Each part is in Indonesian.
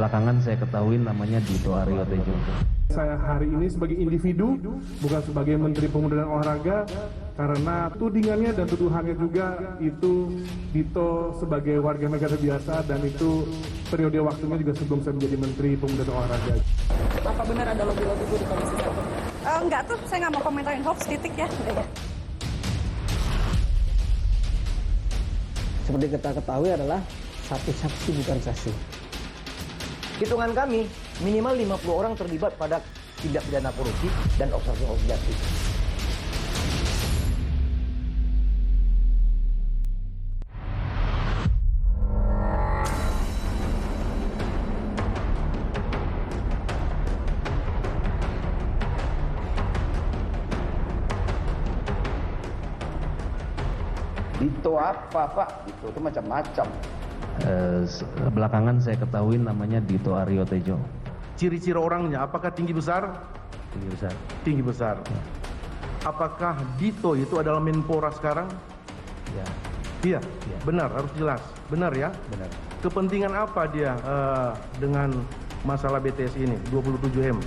belakangan saya ketahui namanya Dito Aryo Tejo. Saya hari ini sebagai individu, bukan sebagai Menteri Pemuda dan Olahraga, karena tudingannya dan tuduhannya juga itu Dito sebagai warga negara biasa dan itu periode waktunya juga sebelum saya menjadi Menteri Pemuda dan Olahraga. Apa benar ada lobby-lobby di Komisi 1? Enggak tuh, saya nggak mau komentarin hoax, titik ya. Seperti kita ketahui adalah satu saksi bukan saksi. Hitungan kami, minimal 50 orang terlibat pada tindak pidana korupsi dan obstruction of justice. Dito apa Pak? Dito itu macam-macam. Belakangan saya ketahui namanya Dito Aryo Tejo. Ciri-ciri orangnya, apakah tinggi besar? Tinggi besar. Tinggi besar. Ya. Apakah Dito itu adalah Menpora sekarang? Ya, Iya, Ya. benar, harus jelas. Benar ya? benar. Kepentingan apa dia dengan masalah BTS ini, 27M?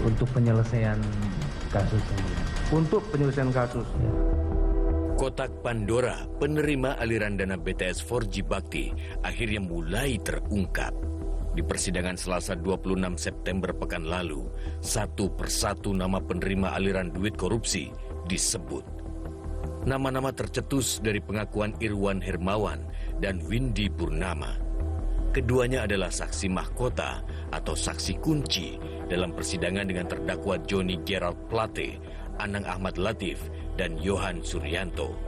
Untuk penyelesaian kasus ini. Untuk penyelesaian kasus. Ya. Kotak Pandora penerima aliran dana BTS 4G Bakti akhirnya mulai terungkap. Di persidangan Selasa 26 September pekan lalu, satu persatu nama penerima aliran duit korupsi disebut. Nama-nama tercetus dari pengakuan Irwan Hermawan dan Windy Purnama. Keduanya adalah saksi mahkota atau saksi kunci dalam persidangan dengan terdakwa Johnny Gerald Plate, Anang Ahmad Latif, dan Yohan Suryanto.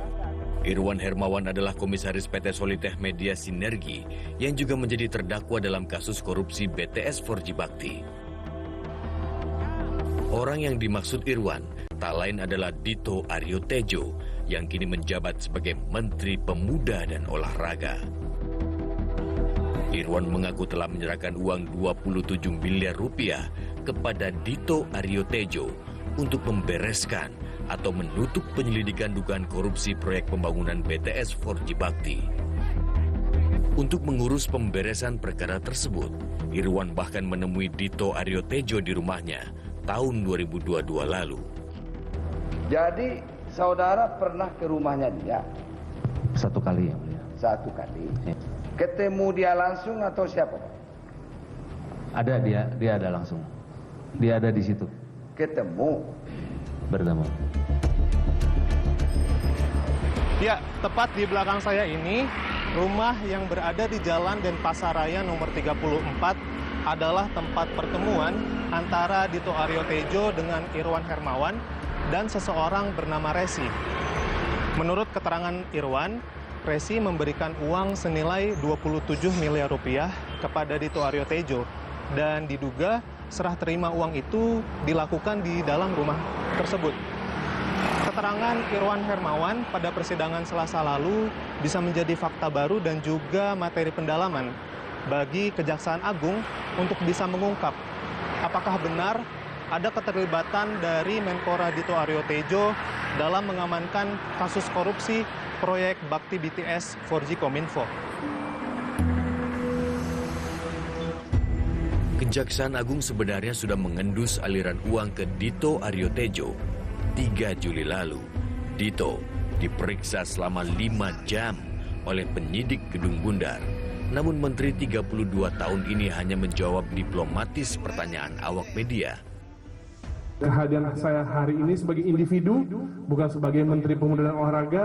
Irwan Hermawan adalah komisaris PT Solitech Media Sinergi yang juga menjadi terdakwa dalam kasus korupsi BTS 4G Bakti. Orang yang dimaksud Irwan tak lain adalah Dito Aryo Tejo yang kini menjabat sebagai Menteri Pemuda dan Olahraga. Irwan mengaku telah menyerahkan uang 27 miliar rupiah kepada Dito Aryo Tejo untuk membereskan atau menutup penyelidikan dugaan korupsi proyek pembangunan BTS 4G Bakti. Untuk mengurus pemberesan perkara tersebut, Irwan bahkan menemui Dito Aryo Tejo di rumahnya tahun 2022 lalu. Jadi saudara pernah ke rumahnya dia? Satu kali ya, mulia. Satu kali. Ya. Ketemu dia langsung atau siapa? Ada dia ada langsung. Dia ada di situ Ketemu. bertemu. Ya, tepat di belakang saya ini, rumah yang berada di Jalan Denpasaraya nomor 34 adalah tempat pertemuan antara Dito Aryo Tejo dengan Irwan Hermawan dan seseorang bernama Resi. Menurut keterangan Irwan, Resi memberikan uang senilai 27 miliar rupiah kepada Dito Aryo Tejo dan diduga serah terima uang itu dilakukan di dalam rumah tersebut. Keterangan Irwan Hermawan pada persidangan Selasa lalu bisa menjadi fakta baru dan juga materi pendalaman bagi Kejaksaan Agung untuk bisa mengungkap apakah benar ada keterlibatan dari Menpora Dito Aryo Tejo dalam mengamankan kasus korupsi proyek Bakti BTS 4G Kominfo. Kejaksaan Agung sebenarnya sudah mengendus aliran uang ke Dito Aryo Tejo 3 Juli lalu. Dito diperiksa selama 5 jam oleh penyidik Gedung Bundar. Namun Menteri 32 tahun ini hanya menjawab diplomatis pertanyaan awak media. Kehadiran saya hari ini sebagai individu, bukan sebagai Menteri Pemuda dan Olahraga,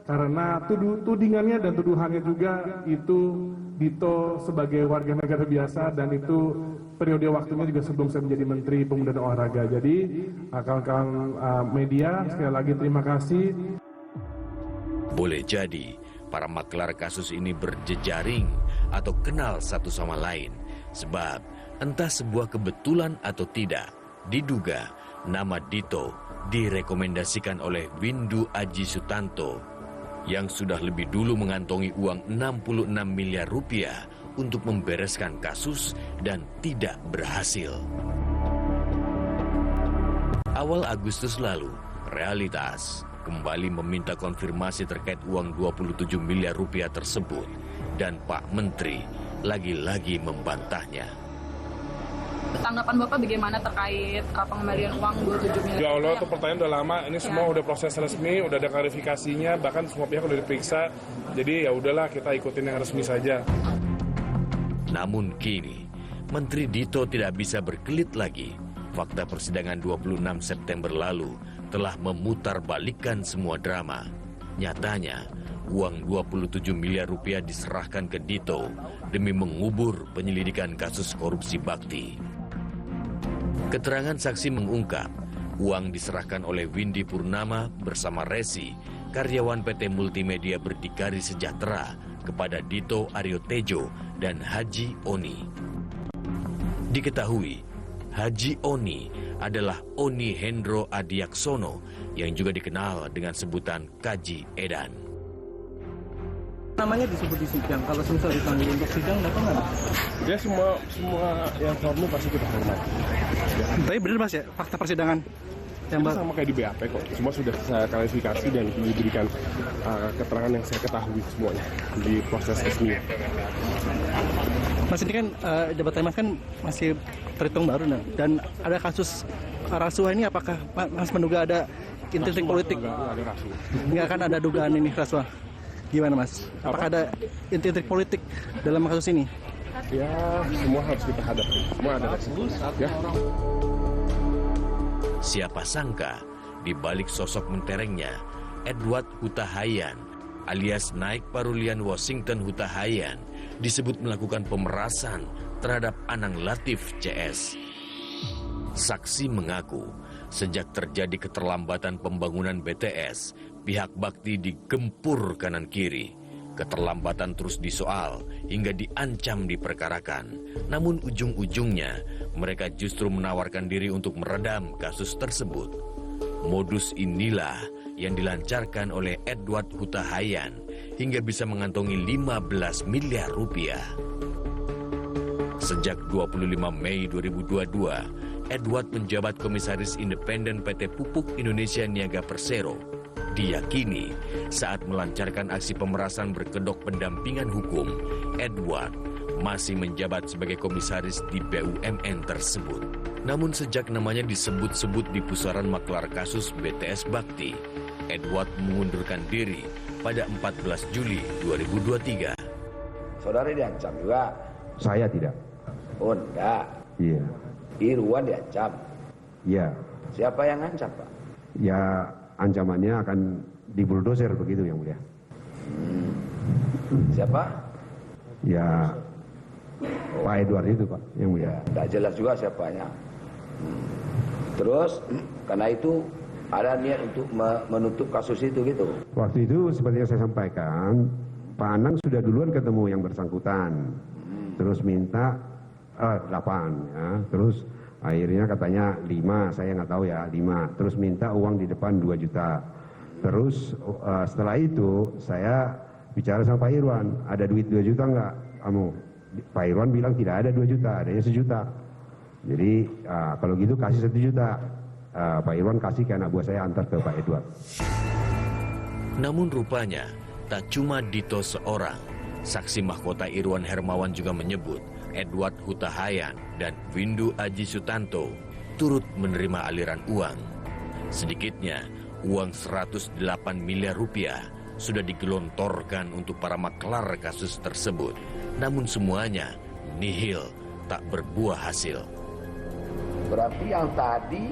karena tudingannya dan tuduhannya juga itu Dito sebagai warga negara biasa dan itu periode waktunya juga sebelum saya menjadi Menteri Pemuda dan Olahraga. Jadi, kawan-kawan media, sekali lagi terima kasih. Boleh jadi para maklar kasus ini berjejaring atau kenal satu sama lain. Sebab entah sebuah kebetulan atau tidak, diduga nama Dito direkomendasikan oleh Windu Aji Sutanto yang sudah lebih dulu mengantongi uang 66 miliar rupiah untuk membereskan kasus dan tidak berhasil. Awal Agustus lalu, Realitas kembali meminta konfirmasi terkait uang 27 miliar rupiah tersebut dan Pak Menteri lagi-lagi membantahnya. Tanggapan Bapak bagaimana terkait pengembalian uang 27 miliar? Ya Allah, itu pertanyaan udah lama. Ini semua udah proses resmi, udah ada klarifikasinya, bahkan semua pihak udah diperiksa. Jadi ya udahlah, kita ikutin yang resmi saja. Namun kini, Menteri Dito tidak bisa berkelit lagi. Fakta persidangan 26 September lalu telah memutarbalikkan semua drama. Nyatanya, uang 27 miliar rupiah diserahkan ke Dito demi mengubur penyelidikan kasus korupsi Bakti. Keterangan saksi mengungkap, uang diserahkan oleh Windy Purnama bersama Resi, karyawan PT Multimedia Berdikari Sejahtera, kepada Dito Aryo Tejo dan Haji Oni. Diketahui, Haji Oni adalah Oni Hendro Adiaksono yang juga dikenal dengan sebutan Kaji Edan. Namanya disebut di sidang, kalau semisal dipanggil untuk sidang datang nggak? Ya semua yang formal pasti kita hormati. Tapi benar Mas ya, fakta persidangan yang sama kayak di BAP kok. Semua sudah saya klarifikasi dan diberikan keterangan yang saya ketahui semuanya di proses resmi. Mas ini kan jabatan Mas kan masih terhitung baru nah. Dan ada kasus rasuah ini, apakah Mas menduga ada intrinsik politik? Enggak ada rasuah. Nggak akan ada dugaan ini rasuah? Gimana Mas? Apakah ada intrinsik politik dalam kasus ini? Ya semua harus kita hadapi. Semua ada resiko. Ya. Siapa sangka di balik sosok menterengnya Edward Huta Hayan alias Naik Parulian Washington Huta Hayan disebut melakukan pemerasan terhadap Anang Latif CS. Saksi mengaku sejak terjadi keterlambatan pembangunan BTS, pihak Bakti digempur kanan kiri. Keterlambatan terus disoal hingga diancam diperkarakan. Namun ujung-ujungnya mereka justru menawarkan diri untuk meredam kasus tersebut. Modus inilah yang dilancarkan oleh Edward Huta Hayan hingga bisa mengantongi 15 miliar rupiah. Sejak 25 Mei 2022, Edward menjabat Komisaris Independen PT Pupuk Indonesia Niaga Persero. Diyakini saat melancarkan aksi pemerasan berkedok pendampingan hukum, Edward masih menjabat sebagai komisaris di BUMN tersebut. Namun sejak namanya disebut-sebut di pusaran maklar kasus BTS Bakti, Edward mengundurkan diri pada 14 Juli 2023. Saudara diancam juga? Saya tidak. Oh enggak. Iya. Irwan diancam? Iya. Siapa yang ancam Pak? Ya ancamannya akan dibuldozer begitu yang mulia. Siapa? Ya Pak Edward itu Pak yang mulia. Tidak jelas juga siapanya. Terus karena itu ada niat untuk menutup kasus itu gitu. Waktu itu seperti yang saya sampaikan, Pak Anang sudah duluan ketemu yang bersangkutan. Terus minta 8 ya. Terus akhirnya katanya 5, saya nggak tahu ya 5. Terus minta uang di depan 2 juta. Terus setelah itu saya bicara sama Pak Irwan, ada duit 2 juta nggak kamu? Pak Irwan bilang tidak ada 2 juta, adanya 1 juta. Jadi kalau gitu kasih 1 juta. Pak Irwan kasih ke anak buah saya antar ke Pak Edward. Namun rupanya tak cuma Dito seorang. Saksi mahkota Irwan Hermawan juga menyebut Edward Huta Hayan dan Windu Aji Sutanto turut menerima aliran uang. Sedikitnya uang 108 miliar rupiah sudah digelontorkan untuk para maklar kasus tersebut. Namun semuanya nihil, tak berbuah hasil. Berarti yang tadi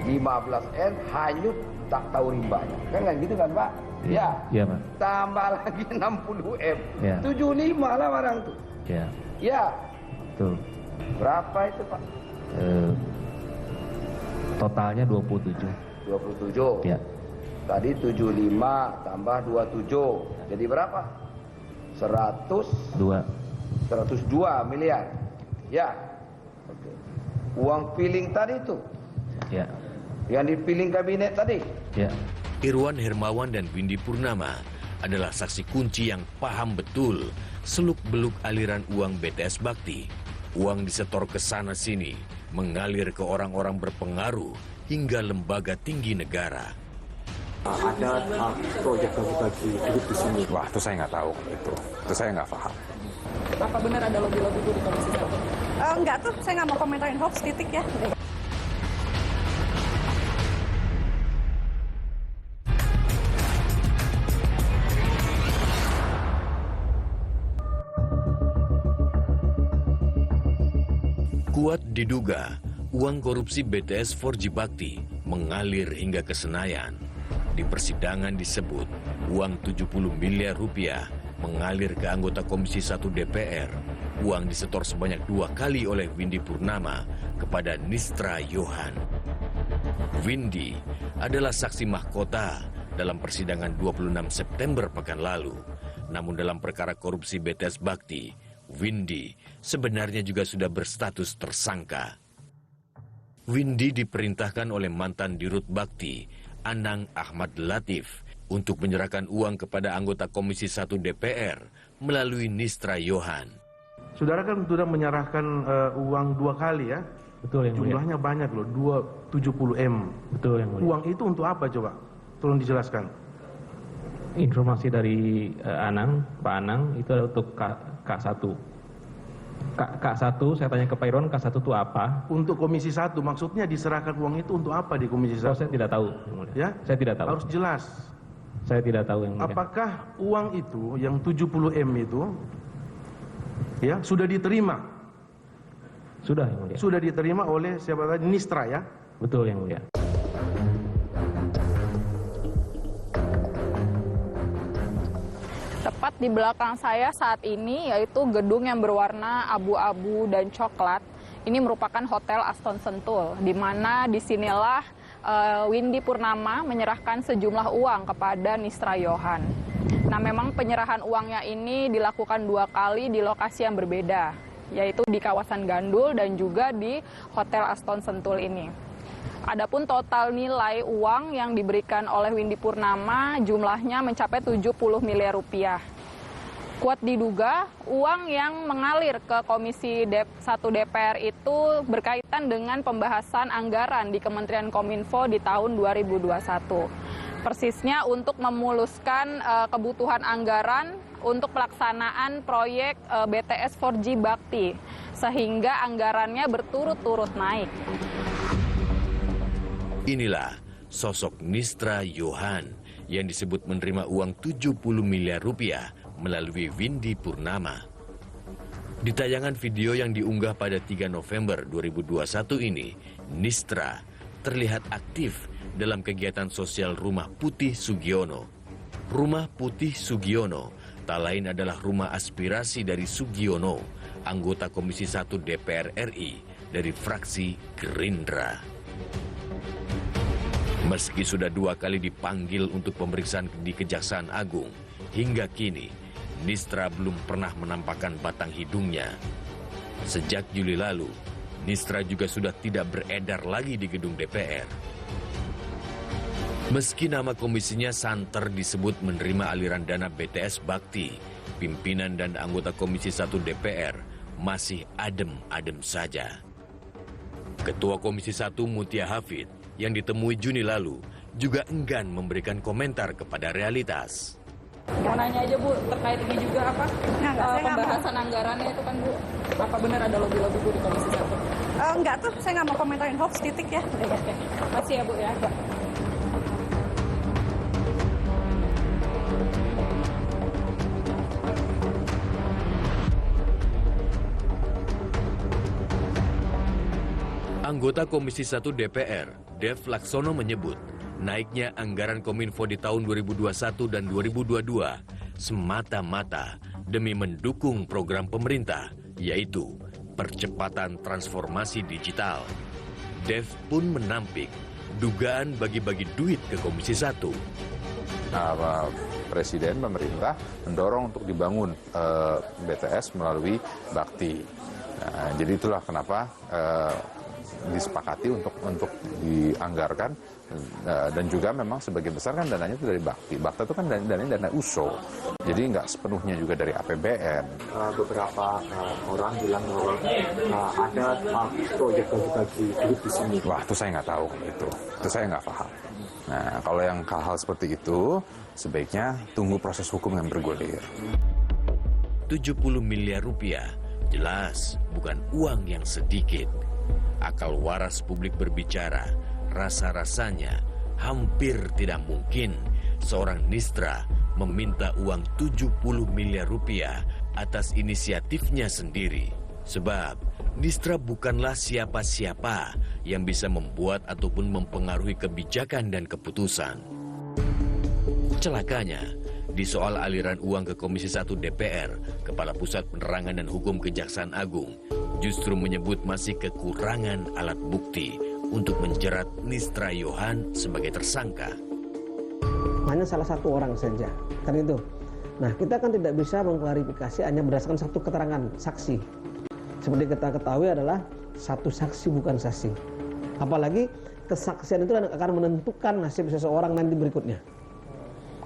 15M hanyut tak tahu rimbanya. Kan gitu kan Pak? Ya. Iya Pak. Tambah lagi 60M. Ya. 75 lah barang tuh. Ya. Ya. Betul. Berapa itu Pak? Totalnya 27. 27. Ya. Tadi 75 tambah 27. Jadi berapa? 102 miliar. Ya. Oke. Uang piling tadi itu. Ya. Yang dipiling kabinet tadi. Ya. Irwan Hermawan dan Windy Purnama adalah saksi kunci yang paham betul seluk-beluk aliran uang BTS Bakti. Uang disetor ke sana sini, mengalir ke orang-orang berpengaruh hingga lembaga tinggi negara. Ada proyek bagi-bagi duit di sini. Wah, itu saya nggak tahu itu saya nggak paham. Apa benar ada lobby-lobby Bu di Komisi 1? Enggak tuh, saya nggak mau komentarin hoax, titik ya. Kuat diduga uang korupsi BTS 4G Bakti mengalir hingga ke Senayan. Di persidangan disebut uang 70 miliar rupiah mengalir ke anggota Komisi 1 DPR. Uang disetor sebanyak 2 kali oleh Windy Purnama kepada Nistra Yohan. Windy adalah saksi mahkota dalam persidangan 26 September pekan lalu. Namun dalam perkara korupsi BTS Bakti, Windy sebenarnya juga sudah berstatus tersangka. Windy diperintahkan oleh mantan Dirut Bakti, Anang Ahmad Latif, untuk menyerahkan uang kepada anggota Komisi 1 DPR melalui Nistra Yohan. Saudara kan sudah menyerahkan uang 2 kali ya? Betul yang mulia. Jumlahnya banyak loh, 270M. Betul yang mulia. Uang itu untuk apa coba? Tolong dijelaskan. Informasi dari Pak Anang itu adalah untuk K1. K1 saya tanya ke Pak Irwan, K1 itu apa? Untuk Komisi 1, maksudnya diserahkan uang itu untuk apa di Komisi 1? Oh, saya tidak tahu. Ya? Saya tidak tahu. Harus jelas. Saya tidak tahu yang mulia. Apakah uang itu, yang 70M itu, ya sudah diterima? Sudah yang mulia. Sudah diterima oleh siapa tadi? Nistra ya? Betul yang mulia. Tepat di belakang saya saat ini yaitu gedung yang berwarna abu-abu dan coklat. Ini merupakan Hotel Aston Sentul, di mana disinilah Windy Purnama menyerahkan sejumlah uang kepada Nistra Yohan. Nah, memang penyerahan uangnya ini dilakukan 2 kali di lokasi yang berbeda, yaitu di kawasan Gandul dan juga di Hotel Aston Sentul ini. Adapun total nilai uang yang diberikan oleh Windy Purnama jumlahnya mencapai 70 miliar rupiah. Kuat diduga uang yang mengalir ke Komisi 1 DPR itu berkaitan dengan pembahasan anggaran di Kementerian Kominfo di tahun 2021. Persisnya untuk memuluskan kebutuhan anggaran untuk pelaksanaan proyek BTS 4G Bakti, sehingga anggarannya berturut-turut naik. Inilah sosok Nistra Yohan yang disebut menerima uang 70 miliar rupiah melalui Windy Purnama. Di tayangan video yang diunggah pada 3 November 2021 ini, Nistra terlihat aktif dalam kegiatan sosial Rumah Putih Sugiono. Rumah Putih Sugiono tak lain adalah rumah aspirasi dari Sugiono, anggota Komisi 1 DPR RI dari fraksi Gerindra. Meski sudah 2 kali dipanggil untuk pemeriksaan di Kejaksaan Agung, hingga kini Nistra belum pernah menampakkan batang hidungnya. Sejak Juli lalu, Nistra juga sudah tidak beredar lagi di gedung DPR. Meski nama komisinya santer disebut menerima aliran dana BTS Bakti, pimpinan dan anggota Komisi 1 DPR masih adem-adem saja. Ketua Komisi 1 Mutia Hafid yang ditemui Juni lalu juga enggan memberikan komentar kepada realitas. Mau nanya aja Bu, terkait ini juga apa? Pembahasan anggarannya itu kan Bu, apa benar ada lobby-lobby Bu di Komisi 1? Enggak tuh, saya nggak mau komentarin hoax, titik ya. Oke. Masih ya Bu ya. Anggota Komisi 1 DPR, Dev Laksono menyebut, naiknya anggaran Kominfo di tahun 2021 dan 2022 semata-mata demi mendukung program pemerintah, yaitu percepatan transformasi digital. Dev pun menampik dugaan bagi-bagi duit ke Komisi 1. Presiden, pemerintah mendorong untuk dibangun BTS melalui Bakti. Nah, jadi itulah kenapa disepakati untuk dianggarkan, dan juga memang sebagian besar kan dananya itu dari Bakti. Bakti itu kan dananya dana USO, jadi nggak sepenuhnya juga dari APBN. Beberapa orang bilang bahwa ada proyek bagi duit di sini. Wah, itu saya nggak tahu itu saya nggak paham. Nah, kalau yang hal seperti itu sebaiknya tunggu proses hukum yang bergulir. 70 miliar rupiah jelas bukan uang yang sedikit. Akal waras publik berbicara, rasa-rasanya hampir tidak mungkin seorang Nistra meminta uang 70 miliar rupiah atas inisiatifnya sendiri. Sebab Nistra bukanlah siapa-siapa yang bisa membuat ataupun mempengaruhi kebijakan dan keputusan. Celakanya, di soal aliran uang ke Komisi 1 DPR, Kepala Pusat Penerangan dan Hukum Kejaksaan Agung justru menyebut masih kekurangan alat bukti untuk menjerat Nistra Yohan sebagai tersangka. Hanya salah satu orang saja, kan itu. Nah, kita kan tidak bisa mengklarifikasi hanya berdasarkan satu keterangan saksi. Seperti kita ketahui adalah satu saksi bukan saksi. Apalagi kesaksian itu akan menentukan nasib seseorang nanti berikutnya.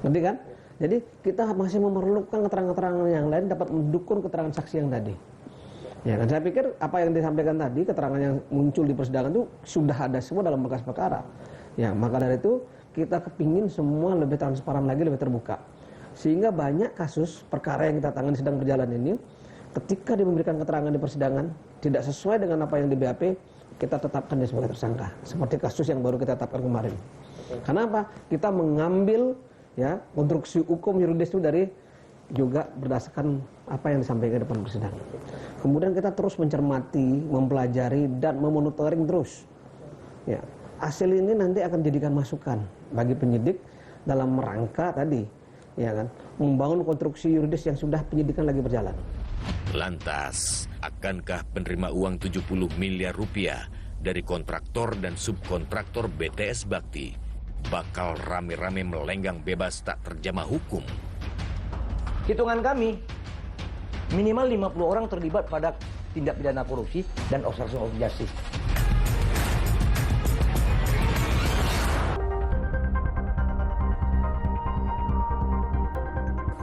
Ngerti kan? Jadi kita masih memerlukan keterangan-keterangan yang lain dapat mendukung keterangan saksi yang tadi. Ya kan, saya pikir apa yang disampaikan tadi, keterangan yang muncul di persidangan itu sudah ada semua dalam berkas perkara. Ya, maka dari itu kita kepingin semua lebih transparan lagi, lebih terbuka. Sehingga banyak kasus perkara yang kita tangani sedang berjalan ini, ketika dia memberikan keterangan di persidangan tidak sesuai dengan apa yang di BAP, kita tetapkan dia sebagai tersangka. Seperti kasus yang baru kita tetapkan kemarin. Kenapa? Kita mengambil ya konstruksi hukum yuridis itu dari juga berdasarkan apa yang disampaikan di depan persidangan. Kemudian kita terus mencermati, mempelajari dan memonitoring terus. Ya, hasil ini nanti akan dijadikan masukan bagi penyidik dalam rangka tadi, ya kan, membangun konstruksi yuridis yang sudah penyidikan lagi berjalan. Lantas, akankah penerima uang 70 miliar rupiah dari kontraktor dan subkontraktor BTS Bakti bakal rame-rame melenggang bebas tak terjamah hukum? Hitungan kami, minimal 50 orang terlibat pada tindak pidana korupsi dan obstruction of justice.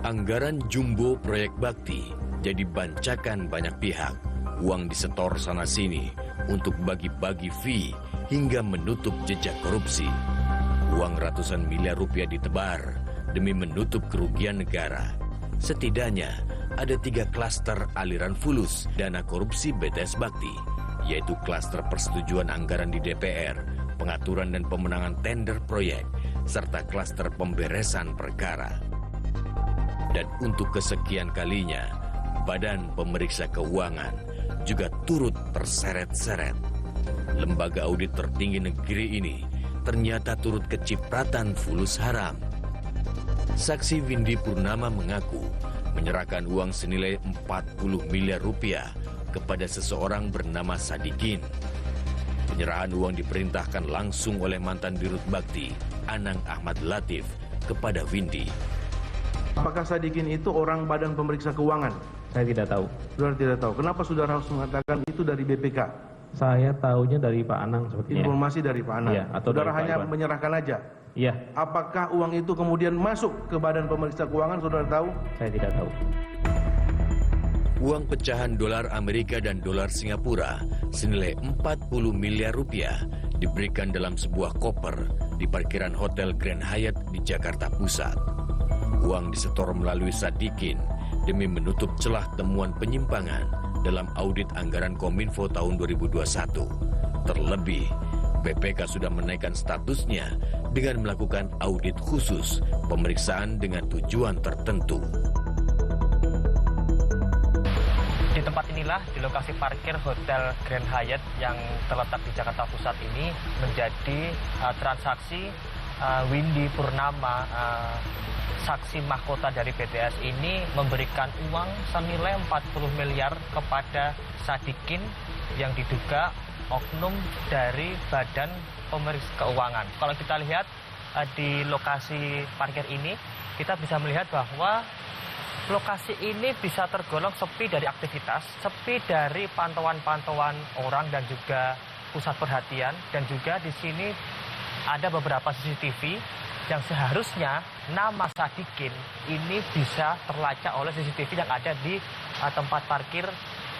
Anggaran jumbo proyek bakti jadi bancakan banyak pihak. Uang disetor sana-sini untuk bagi-bagi fee hingga menutup jejak korupsi. Uang ratusan miliar rupiah ditebar demi menutup kerugian negara. Setidaknya ada 3 klaster aliran fulus dana korupsi BTS Bakti, yaitu klaster persetujuan anggaran di DPR, pengaturan dan pemenangan tender proyek, serta klaster pemberesan perkara. Dan untuk kesekian kalinya, Badan Pemeriksa Keuangan juga turut terseret-seret. Lembaga audit tertinggi negeri ini ternyata turut kecipratan fulus haram. Saksi Windy Purnama mengaku menyerahkan uang senilai 40 miliar rupiah kepada seseorang bernama Sadikin. Penyerahan uang diperintahkan langsung oleh mantan Dirut Bakti, Anang Ahmad Latif, kepada Windy. Apakah Sadikin itu orang Badan Pemeriksa Keuangan? Saya tidak tahu. Saudara tidak tahu. Kenapa saudara harus mengatakan itu dari BPK? Saya tahunya dari Pak Anang sepertinya. Informasi dari Pak Anang. Iya, atau saudara dari hanya Pak menyerahkan aja? Iya. Apakah uang itu kemudian masuk ke Badan Pemeriksa Keuangan, saudara tahu? Saya tidak tahu. Uang pecahan dolar Amerika dan dolar Singapura senilai 40 miliar rupiah diberikan dalam sebuah koper di parkiran Hotel Grand Hyatt di Jakarta Pusat. Uang disetor melalui Sadikin demi menutup celah temuan penyimpangan dalam audit anggaran Kominfo tahun 2021. Terlebih, BPK sudah menaikkan statusnya dengan melakukan audit khusus pemeriksaan dengan tujuan tertentu. Di tempat inilah, di lokasi parkir Hotel Grand Hyatt yang terletak di Jakarta Pusat ini menjadi transaksi Windy Purnama, saksi mahkota dari BTS ini memberikan uang senilai 40 miliar kepada Sadikin yang diduga oknum dari Badan Pemeriksa Keuangan. Kalau kita lihat di lokasi parkir ini, kita bisa melihat bahwa lokasi ini bisa tergolong sepi dari aktivitas, sepi dari pantauan-pantauan orang dan juga pusat perhatian, dan juga di sini ada beberapa CCTV yang seharusnya nama Sadikin ini bisa terlacak oleh CCTV yang ada di tempat parkir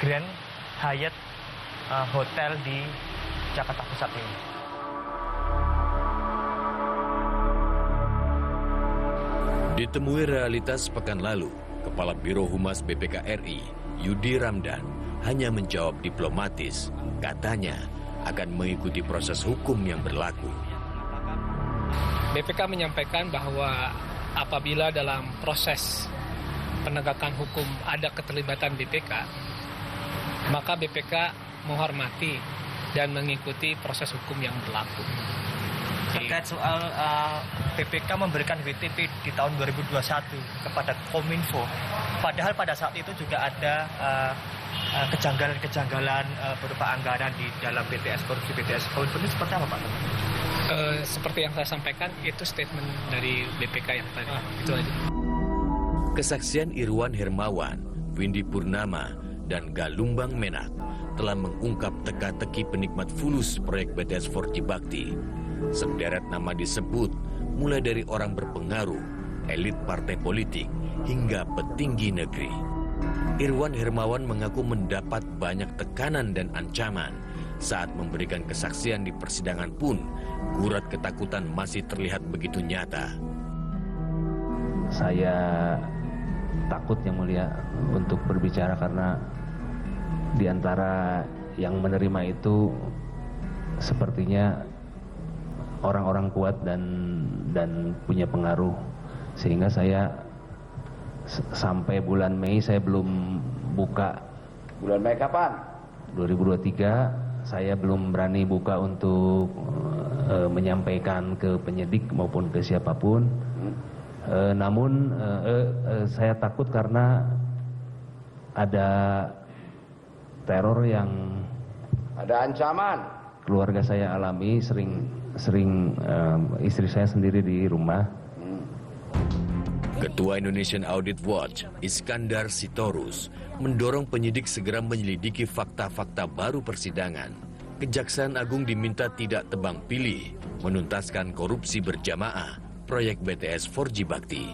Grand Hyatt Hotel di Jakarta Pusat ini. Ditemui Realitas pekan lalu, Kepala Biro Humas BPK RI, Yudi Ramdan, hanya menjawab diplomatis. Katanya akan mengikuti proses hukum yang berlaku. BPK menyampaikan bahwa apabila dalam proses penegakan hukum ada keterlibatan BPK, maka BPK menghormati dan mengikuti proses hukum yang berlaku. Terkait soal BPK memberikan WTP di tahun 2021 kepada Kominfo, padahal pada saat itu juga ada kejanggalan-kejanggalan berupa anggaran di dalam BTS korupsi BTS Kominfo ini seperti apa Pak? Seperti yang saya sampaikan, itu statement dari BPK yang tadi. Itu aja. Kesaksian Irwan Hermawan, Windy Purnama, dan Galumbang Menak telah mengungkap teka-teki penikmat fulus proyek BTS 4G Bakti. Sederet nama disebut, mulai dari orang berpengaruh, elit partai politik, hingga petinggi negeri. Irwan Hermawan mengaku mendapat banyak tekanan dan ancaman. Saat memberikan kesaksian di persidangan pun, gurat ketakutan masih terlihat begitu nyata. Saya takut yang mulia untuk berbicara karena di antara yang menerima itu sepertinya orang-orang kuat dan punya pengaruh, sehingga saya sampai bulan Mei saya belum buka. Bulan Mei kapan? 2023 saya belum berani buka untuk menyampaikan ke penyidik maupun ke siapapun. Namun saya takut karena ada teror yang ada ancaman keluarga saya alami, sering istri saya sendiri di rumah. Ketua Indonesian Audit Watch, Iskandar Sitorus, mendorong penyidik segera menyelidiki fakta-fakta baru persidangan. Kejaksaan Agung diminta tidak tebang pilih, menuntaskan korupsi berjamaah proyek BTS 4G Bakti.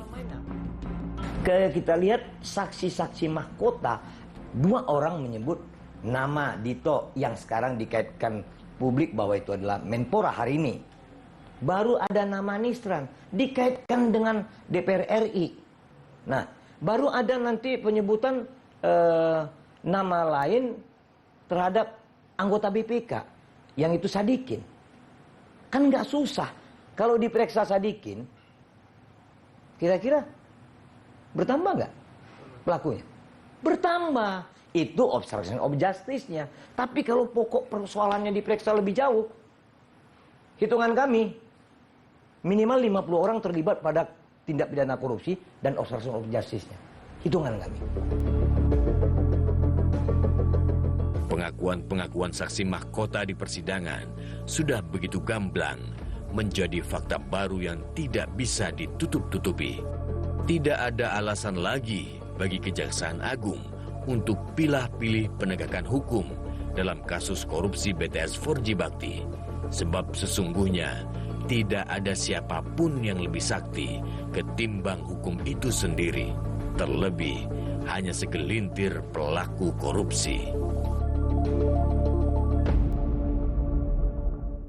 Kita lihat saksi-saksi mahkota, 2 orang menyebut nama Dito yang sekarang dikaitkan publik bahwa itu adalah Menpora hari ini. Baru ada nama Nistran dikaitkan dengan DPR RI. Nah, baru ada nanti penyebutan nama lain terhadap anggota BPK yang itu Sadikin. Kan nggak susah kalau diperiksa Sadikin. Kira-kira bertambah nggak pelakunya? Bertambah. Itu obstruction of justice-nya. Tapi kalau pokok persoalannya diperiksa lebih jauh, hitungan kami, minimal 50 orang terlibat pada tindak pidana korupsi dan obstruction of justice-nya. Hitungan kami. Pengakuan-pengakuan saksi mahkota di persidangan sudah begitu gamblang, menjadi fakta baru yang tidak bisa ditutup-tutupi. Tidak ada alasan lagi bagi Kejaksaan Agung untuk pilah-pilih penegakan hukum dalam kasus korupsi BTS 4G Bakti. Sebab sesungguhnya tidak ada siapapun yang lebih sakti ketimbang hukum itu sendiri. Terlebih hanya segelintir pelaku korupsi.